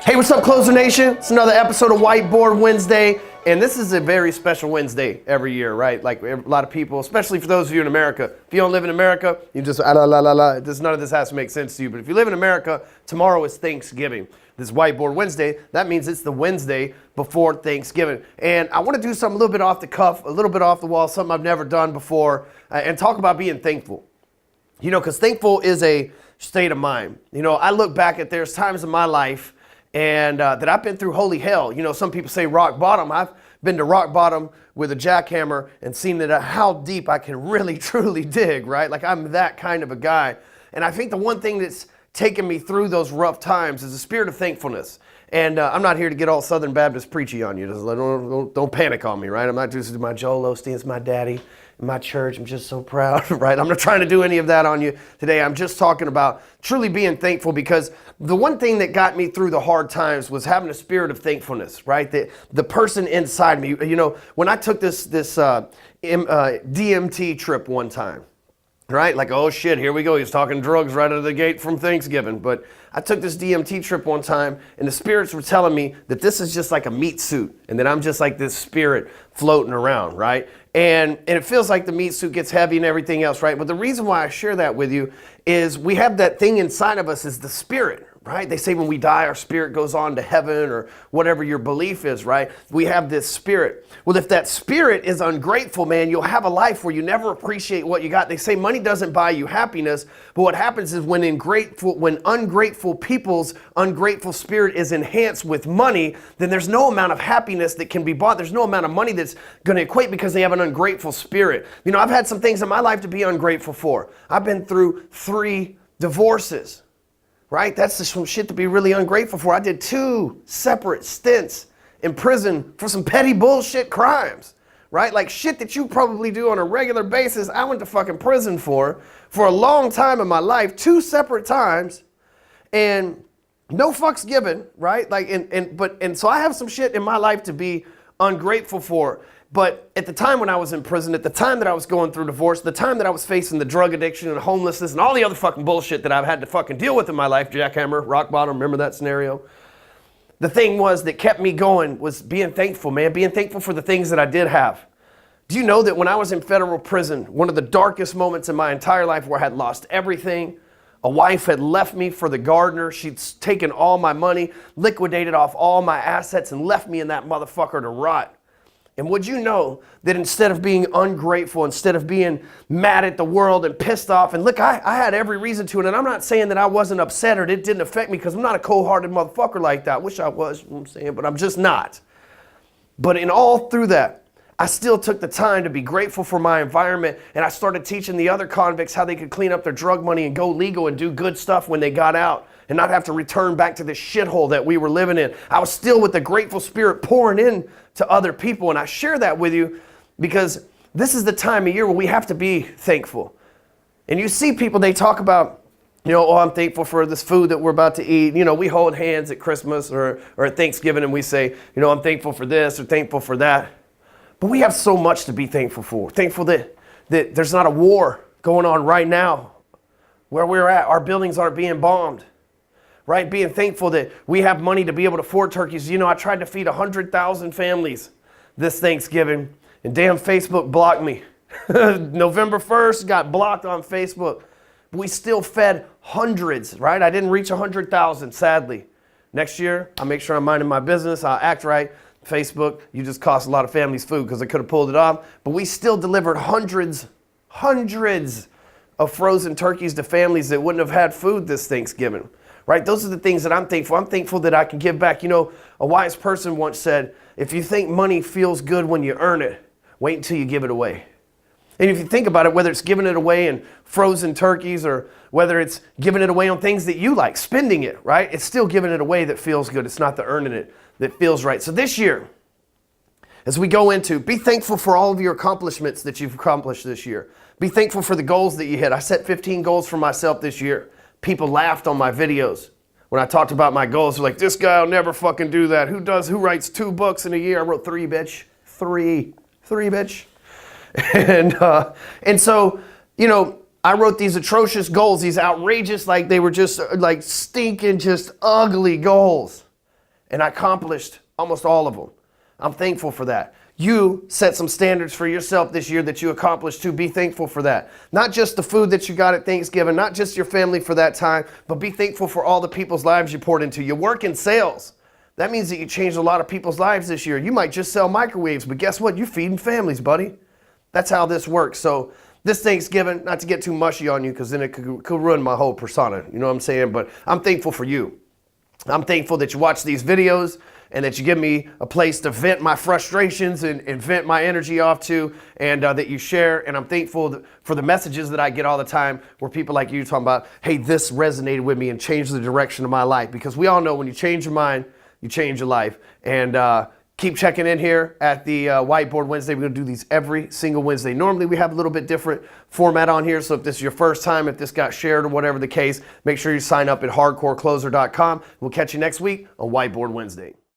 Hey, what's up, Closer Nation? It's another episode of Whiteboard Wednesday, and this is a very special Wednesday every year, right? Like a lot of people, especially for those of you in America. If you don't live in America, you just none of this has to make sense to you. But if you live in America, tomorrow is Thanksgiving. This is Whiteboard Wednesday. That means it's the Wednesday before Thanksgiving. And I want to do something a little bit off the cuff, a little bit off the wall, something I've never done before, and talk about being thankful. You know, because thankful is a state of mind. You know, I look back at there's times in my life and that I've been through holy hell. You know, some people say rock bottom. I've been to rock bottom with a jackhammer and seen that how deep I can really, truly dig, right? Like I'm that kind of a guy. And I think the one thing that's taken me through those rough times is the spirit of thankfulness. And I'm not here to get all Southern Baptist preachy on you. Just don't panic on me, right? I'm not just my Joel Osteen's my daddy in my church. I'm just so proud, right? I'm not trying to do any of that on you today. I'm just talking about truly being thankful, because the one thing that got me through the hard times was having a spirit of thankfulness, right? The person inside me. You know, when I took this DMT trip one time, right? Like, oh shit, here we go. He's talking drugs right out of the gate from Thanksgiving. But I took this DMT trip one time, and the spirits were telling me that this is just like a meat suit, and that I'm just like this spirit floating around, right? And it feels like the meat suit gets heavy and everything else, right? But the reason why I share that with you is we have that thing inside of us is the spirit, right? They say when we die, our spirit goes on to heaven or whatever your belief is, right? We have this spirit. Well, if that spirit is ungrateful, man, you'll have a life where you never appreciate what you got. They say money doesn't buy you happiness, but what happens is when ungrateful people's ungrateful spirit is enhanced with money, then there's no amount of happiness that can be bought. There's no amount of money that's going to equate, because they have an ungrateful spirit. You know, I've had some things in my life to be ungrateful for. I've been through 3 divorces. Right? That's just some shit to be really ungrateful for. I did 2 separate stints in prison for some petty bullshit crimes, right? Like shit that you probably do on a regular basis. I went to fucking prison for a long time in my life, 2 separate times, and no fucks given, right? Like, and so I have some shit in my life to be ungrateful for. But at the time when I was in prison, at the time that I was going through divorce, the time that I was facing the drug addiction and homelessness and all the other fucking bullshit that I've had to fucking deal with in my life, jackhammer, rock bottom, remember that scenario? The thing was that kept me going was being thankful, man, being thankful for the things that I did have. Do you know that when I was in federal prison, one of the darkest moments in my entire life where I had lost everything, a wife had left me for the gardener, she'd taken all my money, liquidated off all my assets, and left me in that motherfucker to rot. And would you know that instead of being ungrateful, instead of being mad at the world and pissed off, and look, I had every reason to, and I'm not saying that I wasn't upset or it didn't affect me, because I'm not a cold-hearted motherfucker like that. I wish I was, you know what I'm saying, but I'm just not. But in all through that, I still took the time to be grateful for my environment, and I started teaching the other convicts how they could clean up their drug money and go legal and do good stuff when they got out, and not have to return back to this shithole that we were living in. I was still with the grateful spirit pouring in to other people, and I share that with you because this is the time of year where we have to be thankful. And you see people, they talk about, you know, oh, I'm thankful for this food that we're about to eat. You know, we hold hands at Christmas or at Thanksgiving, and we say, you know, I'm thankful for this or thankful for that. But we have so much to be thankful for. Thankful that there's not a war going on right now where we're at. Our buildings aren't being bombed. Right? Being thankful that we have money to be able to afford turkeys. You know, I tried to feed 100,000 families this Thanksgiving, and damn Facebook blocked me. November 1st, got blocked on Facebook. But we still fed hundreds, right? I didn't reach 100,000, sadly. Next year, I'll make sure I'm minding my business. I'll act right. Facebook, you just cost a lot of families food because I could have pulled it off. But we still delivered hundreds of frozen turkeys to families that wouldn't have had food this Thanksgiving. Right? Those are the things that I'm thankful. I'm thankful that I can give back. You know, a wise person once said, if you think money feels good when you earn it, wait until you give it away. And if you think about it, whether it's giving it away in frozen turkeys or whether it's giving it away on things that you like, spending it, right? It's still giving it away that feels good. It's not the earning it that feels right. So this year, as we go into, be thankful for all of your accomplishments that you've accomplished this year. Be thankful for the goals that you hit. I set 15 goals for myself this year. People laughed on my videos when I talked about my goals. They're like, this guy will never fucking do that. Who writes 2 books in a year? I wrote 3, bitch. 3, bitch. And so, you know, I wrote these atrocious goals, these outrageous, like they were just like stinking, just ugly goals. and I accomplished almost all of them. I'm thankful for that. You set some standards for yourself this year that you accomplished too. Be thankful for that. Not just the food that you got at Thanksgiving, not just your family for that time, but be thankful for all the people's lives you poured into. You work in sales. That means that you changed a lot of people's lives this year. You might just sell microwaves, but guess what? You're feeding families, buddy. That's how this works. So this Thanksgiving, not to get too mushy on you, because then it could ruin my whole persona. You know what I'm saying? But I'm thankful for you. I'm thankful that you watch these videos and that you give me a place to vent my frustrations and vent my energy off to, and that you share. And I'm thankful for the messages that I get all the time where people like you talking about, hey, this resonated with me and changed the direction of my life. Because we all know when you change your mind, you change your life. And keep checking in here at the Whiteboard Wednesday. We're going to do these every single Wednesday. Normally we have a little bit different format on here. So if this is your first time, if this got shared or whatever the case, make sure you sign up at hardcorecloser.com. We'll catch you next week on Whiteboard Wednesday.